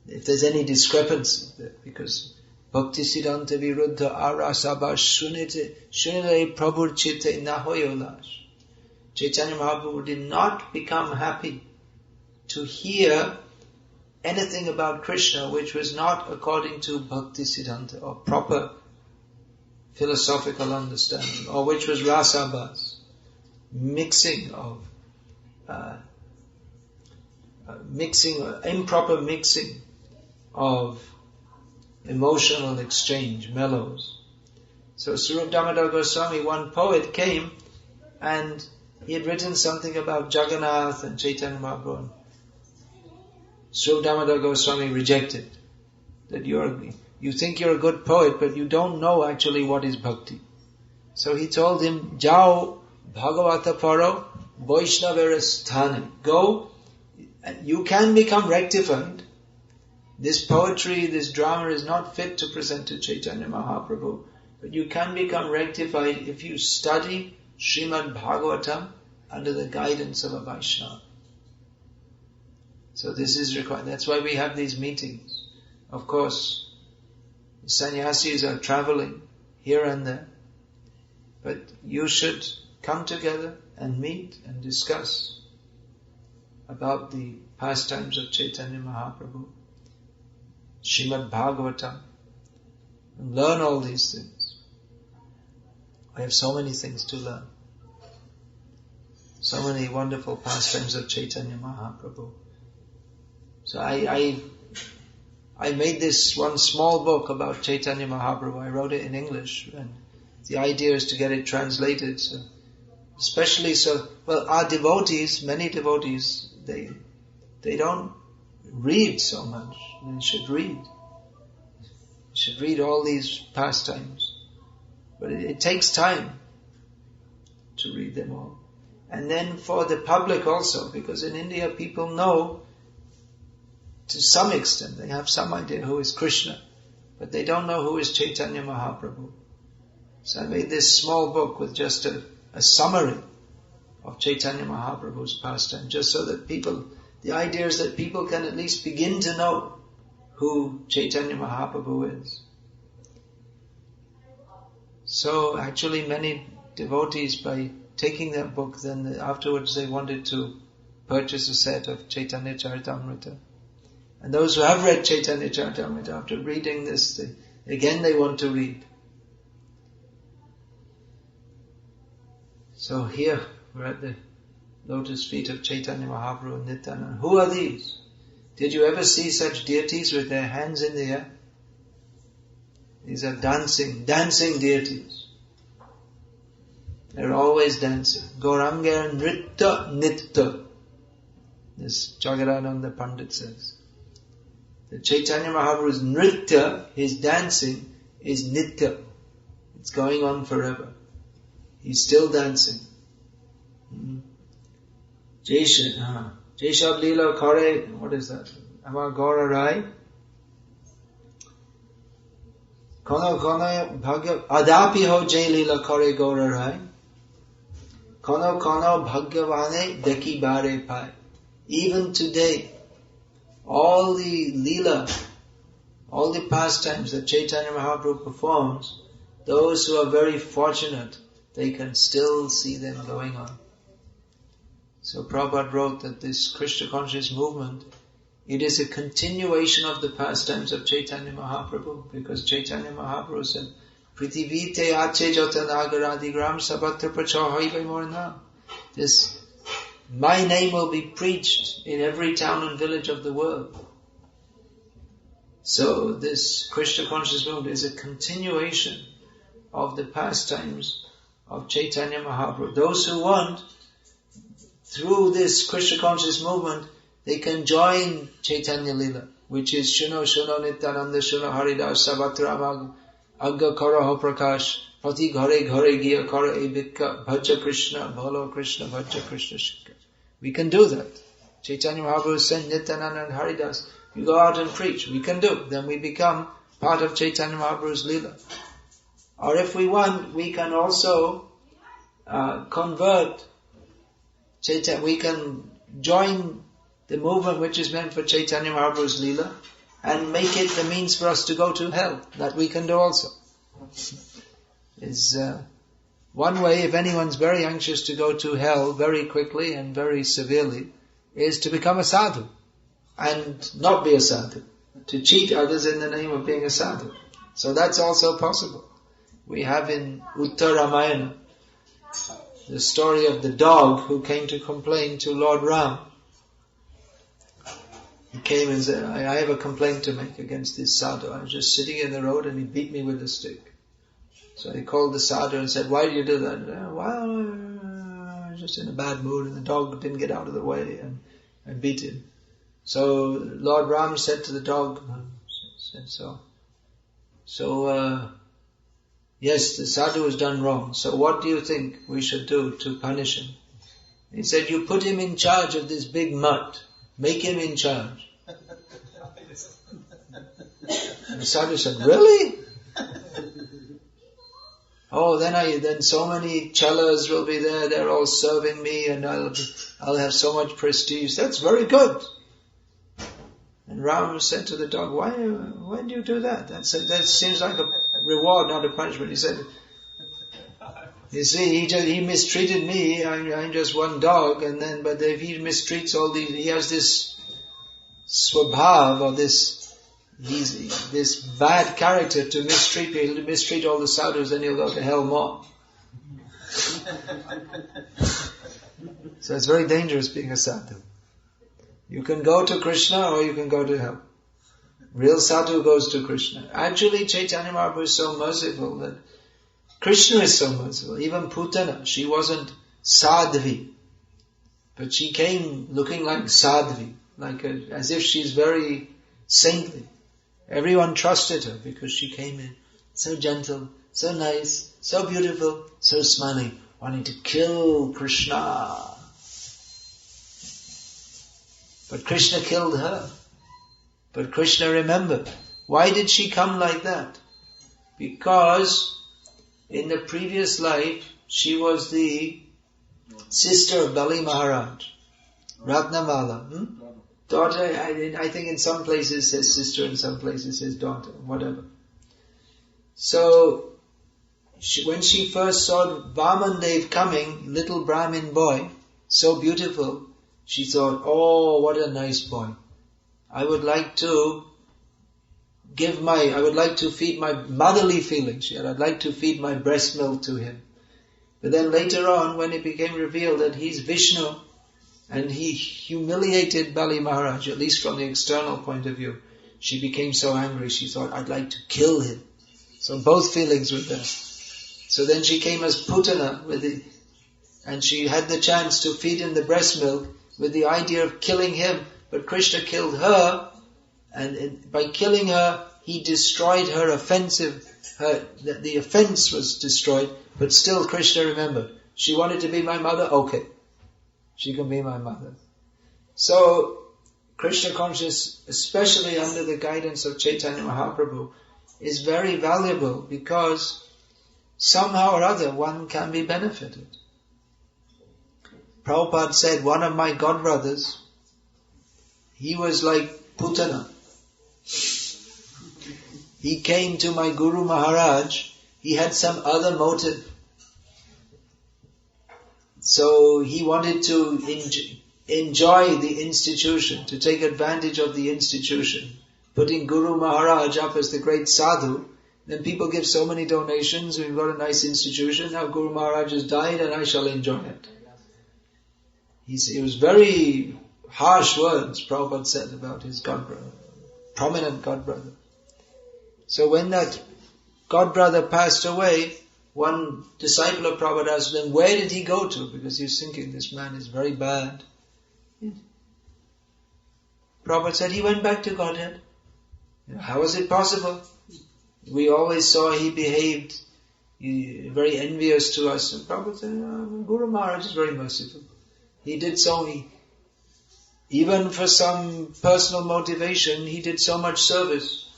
if there's any discrepancy, because Bhakti Siddhanta Viruddha Arasabha Shunite Prabhur Chitte Nahoyolash. Chaitanya Mahaprabhu did not become happy to hear anything about Krishna which was not according to Bhakti Siddhanta or proper philosophical understanding, or which was rasabhas, improper mixing of emotional exchange, mellows. So Swarup Damodar Goswami, one poet, came and he had written something about Jagannath and Chaitanya Mahaprabhu. Swarup Damodar Goswami rejected that you think you're a good poet, but you don't know actually what is bhakti. So he told him, Jao Bhagavata Paro Vaishnavarasthane. Go, and you can become rectified. This poetry, this drama is not fit to present to Chaitanya Mahaprabhu, but you can become rectified if you study Srimad Bhagavatam under the guidance of a Vaishnava. So this is required. That's why we have these meetings. Of course, sannyasis are traveling here and there, but you should come together and meet and discuss about the pastimes of Chaitanya Mahaprabhu, Srimad Bhagavatam, and learn all these things. I have so many things to learn. So many wonderful pastimes of Chaitanya Mahaprabhu. So I made this one small book about Chaitanya Mahaprabhu. I wrote it in English, and the idea is to get it translated. So, our devotees, many devotees, they don't read so much. They should read. They should read all these pastimes. But it takes time to read them all. And then for the public also, because in India people know to some extent, they have some idea who is Krishna, but they don't know who is Chaitanya Mahaprabhu. So I made this small book with just a summary of Chaitanya Mahaprabhu's pastime, just so that the idea is that people can at least begin to know who Chaitanya Mahaprabhu is. So actually many devotees, by taking that book, then afterwards they wanted to purchase a set of Chaitanya Charitamrita. And those who have read Chaitanya Charitamrita, after reading this, they want to read. So here, we're at the lotus feet of Chaitanya Mahaprabhu and Nityananda. Who are these? Did you ever see such deities with their hands in the air? These are dancing deities. They're always dancing. Gauranga Nritta Nitta. This Jagadananda Pandit says. The Chaitanya Mahaprabhu's Nritya, his dancing, is Nitya. It's going on forever. He's still dancing. Jaishab lila kare, what is that? Amar Gaura Rai. Kono bhagya, adapi ho jai lila kare Gaura Rai. Kono bhagyavane deki bare pai. Even today, all the lila, all the pastimes that Chaitanya Mahaprabhu performs, those who are very fortunate, they can still see them going on. So Prabhupada wrote that this Krishna conscious movement, it is a continuation of the pastimes of Chaitanya Mahaprabhu, because Chaitanya Mahaprabhu said, Prithivite ache jotanagaraadigram sabhatra prachahaive morna. This, my name will be preached in every town and village of the world. So this Krishna conscious movement is a continuation of the pastimes of Chaitanya Mahaprabhu. Those who want, through this Krishna conscious movement, they can join Chaitanya Lila, which is Shuno Nityananda Shuno Haridas Savatram Agga Karaho Prakash Pati Ghare Ghare Giya Kara Ebikka Bhaja Krishna Bhalo Krishna Bhaja Krishna Shikha. We can do that. Chaitanya Mahaprabhu sent Nityananda and Haridas. You go out and preach. We can do. Then we become part of Chaitanya Mahaprabhu's Lila. Or if we want, we can also convert Chaitanya. We can join the movement which is meant for Chaitanya Mahaprabhu's Lila, and make it the means for us to go to hell. That we can do also. Is one way, if anyone's very anxious to go to hell very quickly and very severely, is to become a sadhu and not be a sadhu. To cheat others in the name of being a sadhu. So that's also possible. We have in Uttar Ramayana the story of the dog who came to complain to Lord Ram. He came and said, I have a complaint to make against this sadhu. I was just sitting in the road and he beat me with a stick. So he called the sadhu and said, why did you do that? Well, I was just in a bad mood and the dog didn't get out of the way and I beat him. So Lord Ram said to the dog, yes, the sadhu has done wrong. So what do you think we should do to punish him? He said, you put him in charge of this big mud. Make him in charge. And the sadhu said, really? Oh, then so many chellas will be there. They're all serving me, and I'll have so much prestige. That's very good. And Ram said to the dog, why do you do that? That seems like a reward, not a punishment. He said, you see, he mistreated me. I'm just one dog, but if he mistreats all these, he has this swabhav, or this bad character to mistreat people. He'll mistreat all the sadhus, then he'll go to hell more. So it's very dangerous being a sadhu. You can go to Krishna or you can go to hell. Real sadhu goes to Krishna. Actually, Chaitanya Mahaprabhu is so merciful that Krishna is so merciful. Even Putana, she wasn't sadhvi, but she came looking like sadhvi, as if she's very saintly. Everyone trusted her because she came in so gentle, so nice, so beautiful, so smiling, wanting to kill Krishna. But Krishna killed her. But Krishna remembered. Why did she come like that? Because in the previous life, she was the sister of Bali Maharaj. Ratnamala. Daughter, I think in some places says sister, in some places says daughter, whatever. So, when she first saw Vamandev coming, little Brahmin boy, so beautiful, she thought, oh, what a nice boy. I would like to feed my motherly feelings. I'd like to feed my breast milk to him. But then later on, when it became revealed that he's Vishnu, and he humiliated Bali Maharaj, at least from the external point of view, she became so angry, she thought, I'd like to kill him. So both feelings were there. So then she came as Putana, and she had the chance to feed him the breast milk with the idea of killing him. But Krishna killed her, and by killing her, he destroyed her offensive. The offense was destroyed, but still Krishna remembered. She wanted to be my mother? Okay. She can be my mother. So, Krishna consciousness, especially under the guidance of Chaitanya Mahaprabhu, is very valuable because somehow or other one can be benefited. Prabhupada said, one of my godbrothers, he was like Putana. He came to my Guru Maharaj, he had some other motive. So he wanted to enjoy the institution, to take advantage of the institution, putting Guru Maharaj up as the great sadhu. Then people give so many donations, we've got a nice institution, now Guru Maharaj has died and I shall enjoy it. It was very harsh words Prabhupada said about his godbrother, prominent godbrother. So when that godbrother passed away, one disciple of Prabhupada asked him, where did he go to? Because he was thinking, this man is very bad. Prabhupada said, he went back to Godhead. How was it possible? We always saw he behaved very envious to us. And Prabhupada said, Guru Maharaj is very merciful. He did so, even for some personal motivation, he did so much service.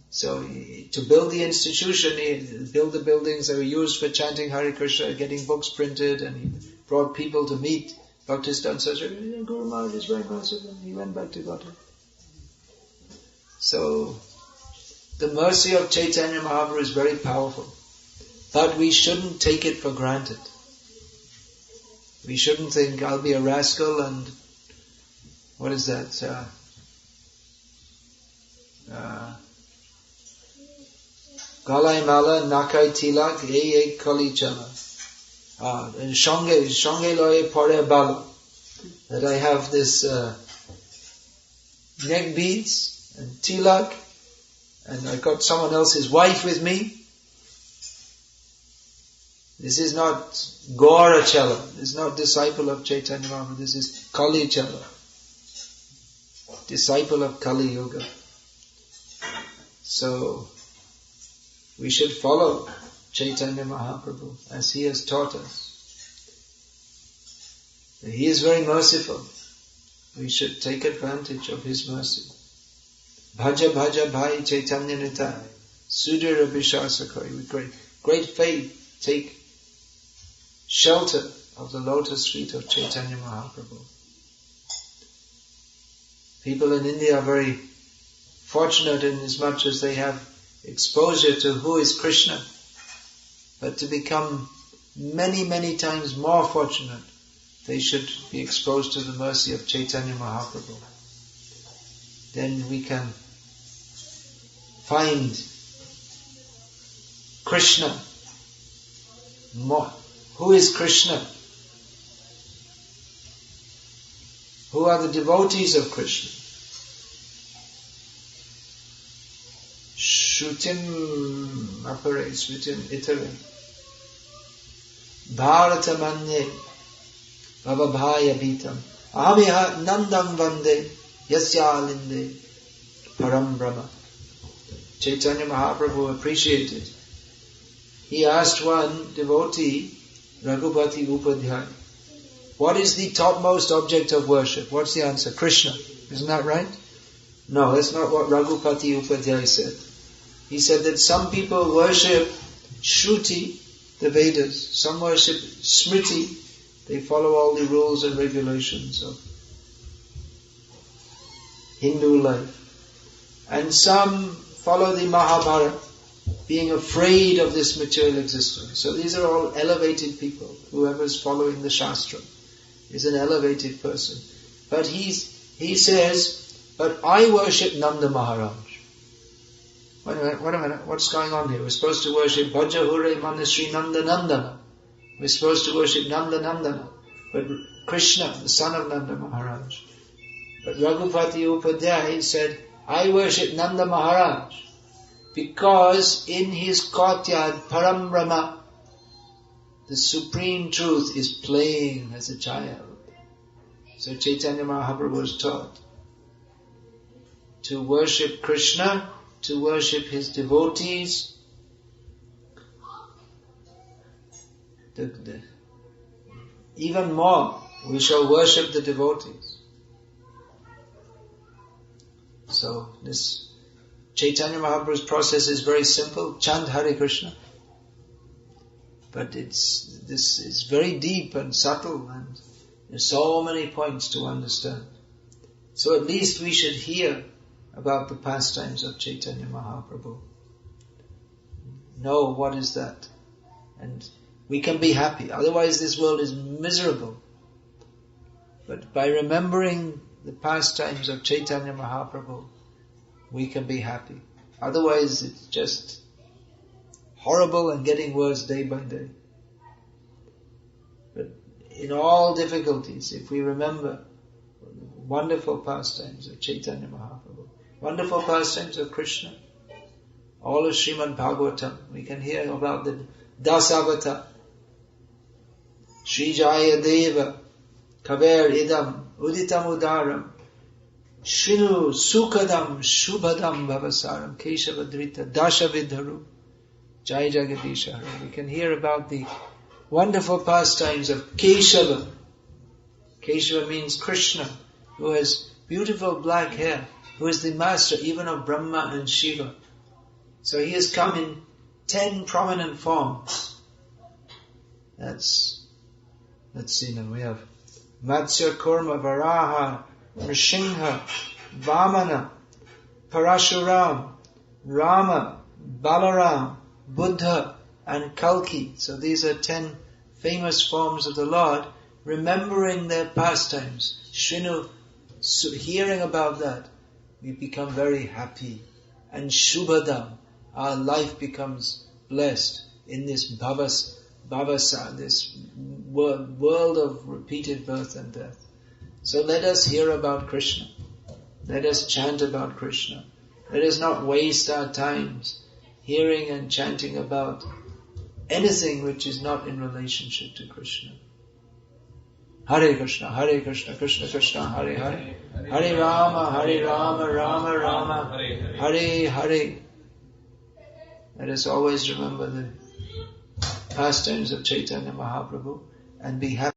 So to build the institution, he built the buildings that were used for chanting Hare Krishna, getting books printed, and he brought people to meet Bhaktisiddhanta Saraswati. Guru Maharaj is very merciful. He went back to Godhead. So, the mercy of Chaitanya Mahaprabhu is very powerful. But we shouldn't take it for granted. We shouldn't think, I'll be a rascal and, what is that? Galai mala, nakai tilak, ye kali chala. And shonge loye pore bala. That I have this neck beads and tilak, and I got someone else's wife with me. This is not Gaura Chala. This is not disciple of Chaitanya Mahaprabhu. This is Kali Chala. Disciple of Kali Yuga. So, we should follow Chaitanya Mahaprabhu as he has taught us. He is very merciful. We should take advantage of his mercy. Bhaja bhaja bhai Chaitanya Nitai. Sudhira Vishasakari. With great faith, take shelter of the lotus feet of Chaitanya Mahaprabhu. People in India are very fortunate in as much as they have exposure to who is Krishna. But to become many, many times more fortunate, they should be exposed to the mercy of Chaitanya Mahaprabhu. Then we can find Krishna more. Who is Krishna? Who are the devotees of Krishna? Shrutim apare, shrutim itare. Bharatamanye bhavabhaya bhitam. Ahamiha nandam vande yasyalinde param brahma. Chaitanya Mahaprabhu appreciated. He asked one devotee, Raghupati Upadhyay, what is the topmost object of worship? What's the answer? Krishna. Isn't that right? No, that's not what Raghupati Upadhyay said. He said that some people worship Shruti, the Vedas. Some worship Smriti. They follow all the rules and regulations of Hindu life. And some follow the Mahabharata, being afraid of this material existence. So these are all elevated people. Whoever is following the Shastra is an elevated person. But he says, but I worship Nanda Maharaj. Wait a minute, what's going on here? We're supposed to worship Bhaja Hure Manasri Nanda Nandana. We're supposed to worship Nanda Nandana. But Krishna, the son of Nanda Maharaj. But Raghupati Upadhyay said, I worship Nanda Maharaj. Because in his courtyard, Param Brahma, the supreme truth is playing as a child. So Chaitanya Mahaprabhu was taught to worship Krishna, to worship his devotees. Even more, we shall worship the devotees. So this Chaitanya Mahaprabhu's process is very simple. Chant Hare Krishna. But this is very deep and subtle, and there's so many points to understand. So at least we should hear about the pastimes of Chaitanya Mahaprabhu. Know what is that. And we can be happy. Otherwise this world is miserable. But by remembering the pastimes of Chaitanya Mahaprabhu, we can be happy. Otherwise it's just horrible and getting worse day by day. But in all difficulties, if we remember wonderful pastimes of Chaitanya Mahaprabhu, wonderful pastimes of Krishna, all of Srimad Bhagavatam, we can hear about the Dasavata, Sri Jaya Deva, Kaver Idam, Uditam Udaram, Shrinu Sukadam Shubhadam Bhavasaram Keshavadrita Dashavidharu Jai Jagadisha. We can hear about the wonderful pastimes of Keshava. Keshava means Krishna, who has beautiful black hair, who is the master even of Brahma and Shiva. So he has come in 10 prominent forms. Let's see now. We have Matsya Kurma Varaha Nrsimha, Vamana, Parashuram, Rama, Balaram, Buddha and Kalki. So these are 10 famous forms of the Lord, remembering their pastimes. Shrinu, hearing about that, we become very happy. And Shubhadam, our life becomes blessed in this bhavasa, this world of repeated birth and death. So let us hear about Krishna. Let us chant about Krishna. Let us not waste our times hearing and chanting about anything which is not in relationship to Krishna. Hare Krishna, Krishna Krishna, Hare Hare, Hare Rama, Rama Rama, Hare Hare. Let us always remember the pastimes of Chaitanya Mahaprabhu and be happy.